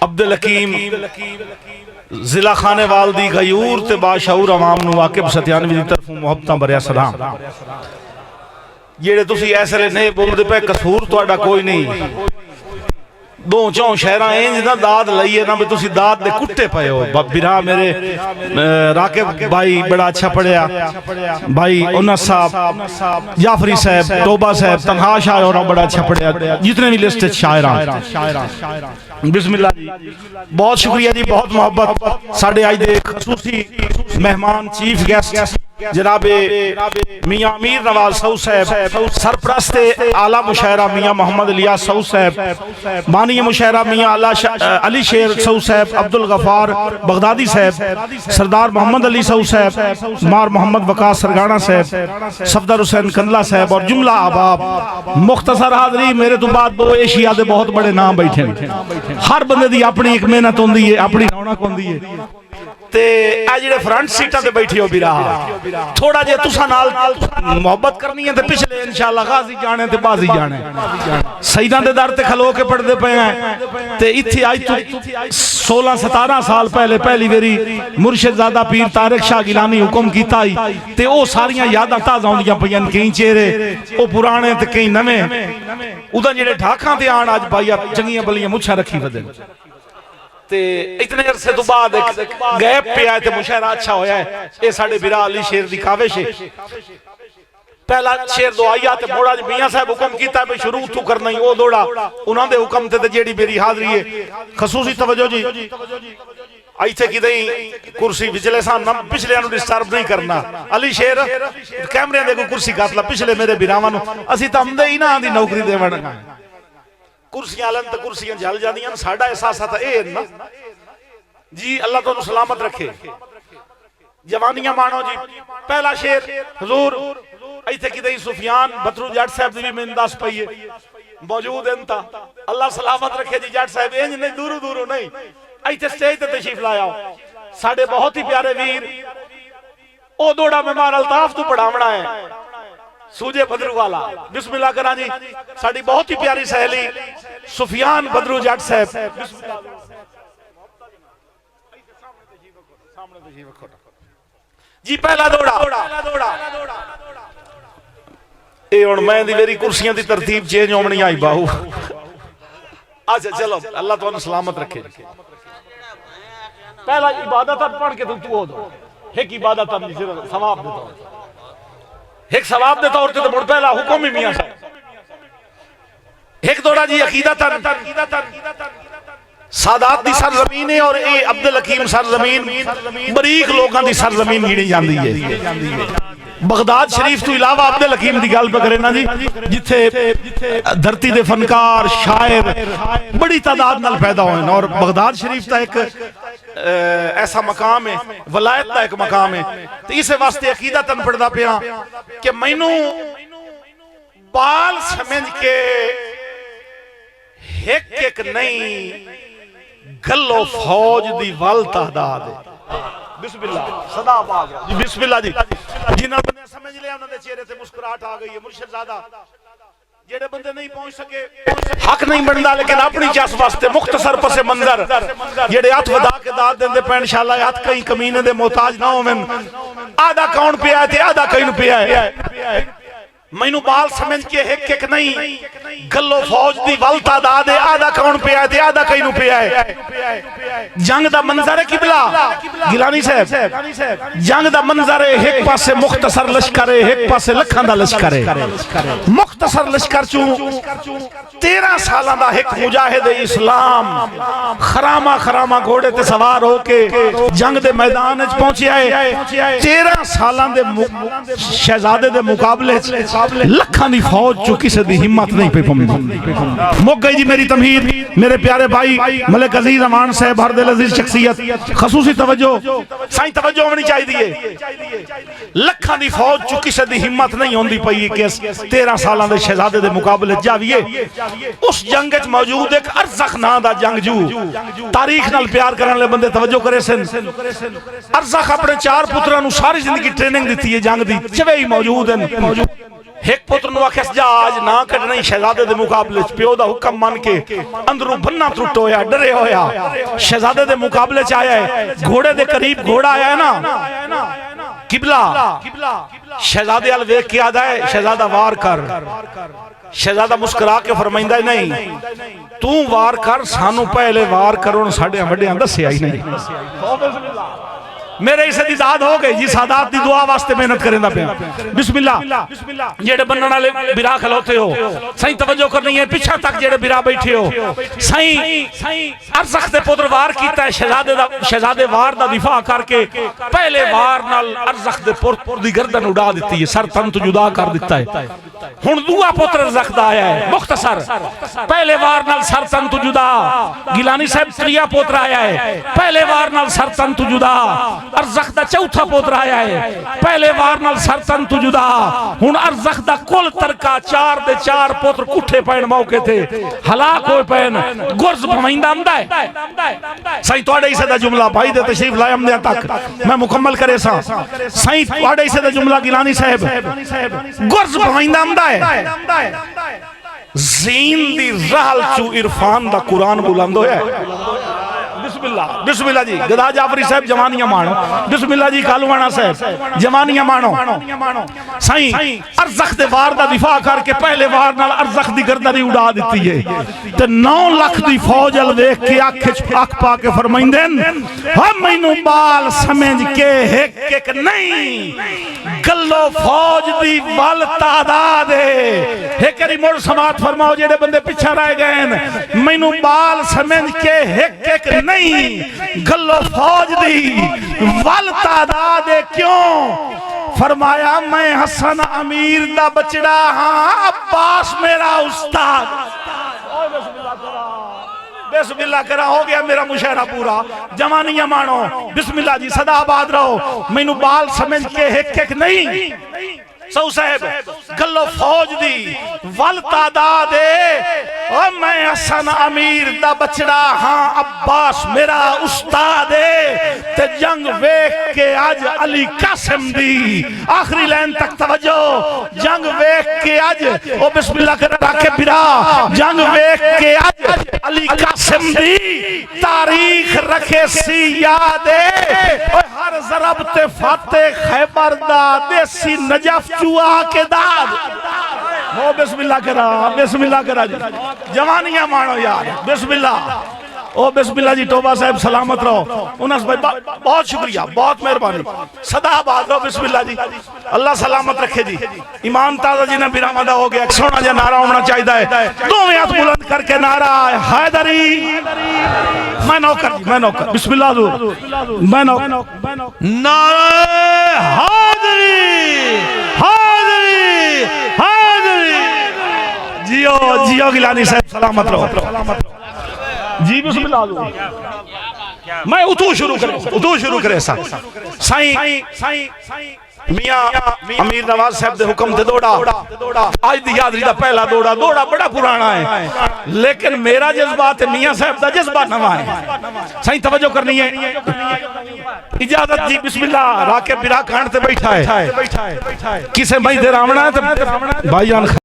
عبدالحکیم ضلع خانے والدی غیور تے باشعور عوام نو واقب ستیانوی دی طرف محبتاں بریا سلام. جیڑے تسی ایسے لے نہیں بول دے پہ قصور تو اڈا کوئی نہیں. دو چون شہرہ اینج نہ داد لئیے نہ بھی تسی داد دے کٹے پہے ہو. برا میرے راکب بھائی بڑا اچھا پڑھیا, بھائی انس صاحب, جعفری صاحب, توبہ صاحب, تنہا شاہ اور بڑا اچھا پڑھیا. جتنے بھی لسٹ شاعران بسم اللہ جی, بہت شکریہ جی, بہت محبت. ساڑھے آئی دے خصوصی مہمان چیف گیسٹ جناب میاں امیر نواز سعود صاحب, سرپرست اعلیٰ مشاعرہ میاں محمد الیاس سعود صاحب, بانی مشاعرہ میاں علی شیر سعود صاحب, عبدالغفار بغدادی صاحب, سردار محمد علی سعود صاحب, مار محمد وقاص سرگانہ صاحب, صفدر حسین کندلہ صاحب اور جملہ احباب. مختصر حاضری میرے تو بعد دو ایشیا دے بہت بڑے نام بیٹھے ہیں. ہر بندے دی اپنی ایک محنت ہوندی ہے, اپنی رونق ہوندی ہے. تے اجڑے فرنٹ سیٹاں تے بیٹھی ہو بیرا تھوڑا جے تساں نال محبت کرنی ہے تے پچھلے انشاءاللہ غازی جانے تے بازی جانے. سیداں دے در تے کھلو کے پڑھ دے پے ہیں تے ایتھے آئی تو 16-17 سال پہلے پہلی ویری مرشد زادہ پیر طارق شاہ گیلانی حکم کیتا ہی تے او ساریاں یاداں تازہ ہوندیاں پئیاں. کئی چہرے او پرانے تے کئی نویں. ادھر جڑے ڈھاکاں تے آن اج بھائی چنگیاں بلیاں مچھاں رکھی ودن تے اتنے عرصے تو بعد گیپ پہ آئے تے مشاعرہ اچھا ہویا ہے. اے ساڑھے برا علی شیر دی کاوش ہے. پہلا شیر دو آیا تے موڑا جی میاں صاحب حکم کیتا ہے شروع تو کرنا ہی او دوڑا انہاں دے حکم تے جیڑی میری حاضری ہے. خصوصی توجہ جی, آئی تھے کی دیں کرسی پچھلے سان نم پچھلے انہوں ڈسٹرب نہیں کرنا. علی شیر کیمرے دے کو کرسی کاتلا پچھلے میرے بیراوانو اسی تا ہم دے ہی نہ آن دی نوکری دے وڑنا کرسیاں لن تا کرسیاں جھل جاندیاں. ساڑھا احساسات اے نا جی, اللہ تو سلامت رکھے. جوانیاں مانو جی. پہلا شیر حضور ایتھے کی دئی سفیان بطرو جٹ صاحب دی میں انداز پئیے موجود انتا, اللہ سلامت رکھے جی. جٹ صاحب اینج نہیں دورو دورو نہیں ایتھے سٹیج تے تشریف لایا ہو. ساڑھے بہت ہی پیارے ویر او دوڑا میں مار الطاف تو پڑھامنا ہے سوجے بدرو والا. بسم اللہ کرا جی. ساڑھی بہت ہی پیاری سہلی سفیان بدرو جٹ صاحب. جی پہلا دوڑا اے اور میں دی میری کرسیاں دی ترتیب چینج ہومنی آئی باہو. اچھا چلو اللہ تو سلامت رکھے. پہلا عبادت پڑھ کے تو ہو دو ایک عبادت ثواب دیتا ہوں, ایک ثواب دیتا اور تو مڑ پہلا حکم ہی میاں صاحب. ایک دوڑا جی عقیدت سادات دی سرزمین ہے اور اے عبدالحکیم سرزمین بریک لوگاں دی سرزمین گھڑی جاندی ہے. بغداد شریف تو علاوہ عبدالحکیم دی گل پہ کرے نا جی, جتھے دھرتی دے فنکار شاعر بڑی تعداد نال پیدا ہوئے اور بغداد شریف تا ایک ایسا مقام ہے, ولایت تا ایک مقام ہے. تو اسے واسطے عقیدتاً پڑھدا پیا کہ مینوں بال سمجھ کے ایک نہیں گلو فوج دی وال تعداد ہے. بسم اللہ صدا باغ جی, بسم اللہ جی. جنہاں بندے سمجھ لیا انہوں نے چہرے تے مسکراہٹ آ گئی ہے. مرشد زادہ جیڑے بندے نہیں پہنچ سکے حق نہیں بندا لیکن اپنی چاس واسطے مختصر پس منظر جیڑے ہاتھ ودا کے داد دیں دے پہ انشاءاللہ ہاتھ کئی کمینے دے محتاج نہ ہوں. آدھا کون پہ آئے تھے آدھا کئی نو پہ آئے. مینو بال سمجھ کے ایک نہیں گلو فوج دی ول تعداد ہے. آدھا کون پہ آئے تھے آدھا کئی نو پہ آئے. جنگ دا منظر ہے قبلہ گیلانی صاحب, جنگ دا منظر ہے ایک پاسے مختصر لشکر ہے ایک پاسے لکھاں دا لشکر ہے. مختصر لشکر چوں 13 سالاں دا ایک مجاہد اسلام خراما گھوڑے تے سوار ہو کے جنگ دے میدان وچ پہنچے آئے. 13 سالاں دے شہزادے دے مقابلے لکھاں دی فوج جو کسے دی ہمت نہیں پہ پمدی. مک گئی جی میری تمہید. میرے پیارے بھائی ملک عزیز امان صاحب ہر دل عزیز شخصیت خصوصی توجہ سائیں توجہ ہونی چاہی دیئے. لکھاں دی فوج جو کسے دی ہمت نہیں ہوندی پئی کہ 13 سالان دے شہزادے دے مقابلے جاویے. اس جنگت موجود ایک ارزخ نا دا جنگجو تاریخ نال پیار کرنے لے بندے توجہ کرے سن. ارزخ اپنے 4 پترانو ساری زندگی ٹریننگ دیتی ہے جنگ دی چوے ہی موجود ہیں. ایک پتر نو آکھیا جا آج نہ کڈنی شہزادے دے مقابلے چ پیو دا حکم مان کے اندروں بننا ٹرٹ ہویا ڈرے ہویا شہزادے دے مقابلے چ آیا ہے گھوڑے دے قریب گھوڑا آیا ہے نا قبلہ شہزادے ال ویکھ کے آدا ہے شہزادہ وار کر شہزادہ مسکرا کے فرمائندا ہے نہیں تو وار کر سانو پہلے وار کرو ساڈے وڈیاں دسیا ہی نہیں میرے اسے دی داد ہو گئی جی سادات دی دعا واسطے محنت کریں دا پہ بسم اللہ جیڑے بننا والے برا کھلوتے ہو سائیں توجہ کرنی ہے پیچھے تک جیڑے برا بیٹھے ہو سائیں ارزخ دے پتر وار کیتا ہے شہزادے وار دا دفاع کر کے پہلے وار نال ارزخ دے پتر دی گردن اڑا دیتی ہے سر تن تو جدا کر دیتا ہے ہن دعا پتر ارزخ دا آیا ہے مختصر پہلے وار نال سر تن تو جدا گیلانی صاحب تریا پتر آیا ہے پہلے وار نال سر تن تو جدا ارزخ دا چوتھا پوتر آیا ہے پہلے وار نال سر تن تو جدا ہن ارزخ دا کل ترکا 4 دے 4 پوتر کٹھے پین موقع تھے ہلاک ہوئے پین گرز بھوائندہ آمدہ ہے سائیں توڑے اسے دا جملہ بھائی دے تشریف لائے آمدہ تک میں مکمل کرے سا سائیں توڑے اسے دا جملہ گیلانی صاحب گرز بھوائندہ آمدہ ہے زین دی رحل چو عرفان دا قرآن بلندو ہے بسم اللہ جی گدا جعفری صاحب جوانیاں مانو بسم اللہ جی کالوانا صاحب جوانیاں مانو سائیں ارزخ دے وار دا دفاع کر کے پہلے وار نال ارزخ دی گردنی اڑا دیتی ہے تے 9 لاکھ دی فوج ال دیکھ کے آنکھ پا کے فرمائندین ہم مینوں بال سمجھ کے ایک نہیں گلو فوج دی وال تعداد ہے ایک مڑ سماعت فرماؤ جیڑے بندے پیچھے رہ گئے مینوں بال سمجھ کے ایک نہیں گلو فوج دی وال تعداد ہے کیوں فرمایا میں حسن امیر دا بچڑا ہاں عباس میرا استاد بسم اللہ کرا ہو گیا میرا مشاہرہ پورا جوانیاں مانو بسم اللہ جی صدا آباد رہو مینوں بال سمجھ کے ایک نہیں سو صاحب گلو فوج دی ول تعداد ہے اور میں حسن امیر دا بچڑا ہاں عباس میرا استاد ہے تے جنگ ویکھ کے آج علی قاسم دی آخری لین تک توجہ جنگ ویکھ کے آج او بسم اللہ کر راکے برا جنگ ویکھ کے آج علی قاسم دی تاریخ رکھے سی یاد ہے اور ہر ضرب تے فاتح خیبر دا دیسی نجف چوہا کے داد ہو بسم اللہ کرا جی جوانیاں مانو یار بسم اللہ او بسم اللہ جی توبہ صاحب سلامت رہو انس بھائی بہت شکریہ بہت مہربانی صدا آباد رہو بسم اللہ جی اللہ سلامت رکھے جی ایمان تازہ جی نے برآمدہ ہو گیا سونا جی نعرہ ہونا چاہیدہ ہے دو میں ہاتھ بلند کر کے نعرہ حیدری میں نوکر بسم اللہ دور میں نوکر نعرہ حیدری جیو گیلانی صاحب سلامت رہو جی بسم اللہ دو میں اتو شروع کرے سا سائیں میاں امیر نواز صاحب دے حکم دے دوڑا آج دی یادری دا پہلا دوڑا بڑا پرانا ہے لیکن میرا جذبات ہے میاں صاحب دا جذبات نوا ہے سائیں توجہ کرنی ہے اجازت جی بسم اللہ راکے برا کھانڈ تے بیٹھا ہے کسے بھائی دے رامنا ہے بھائی جان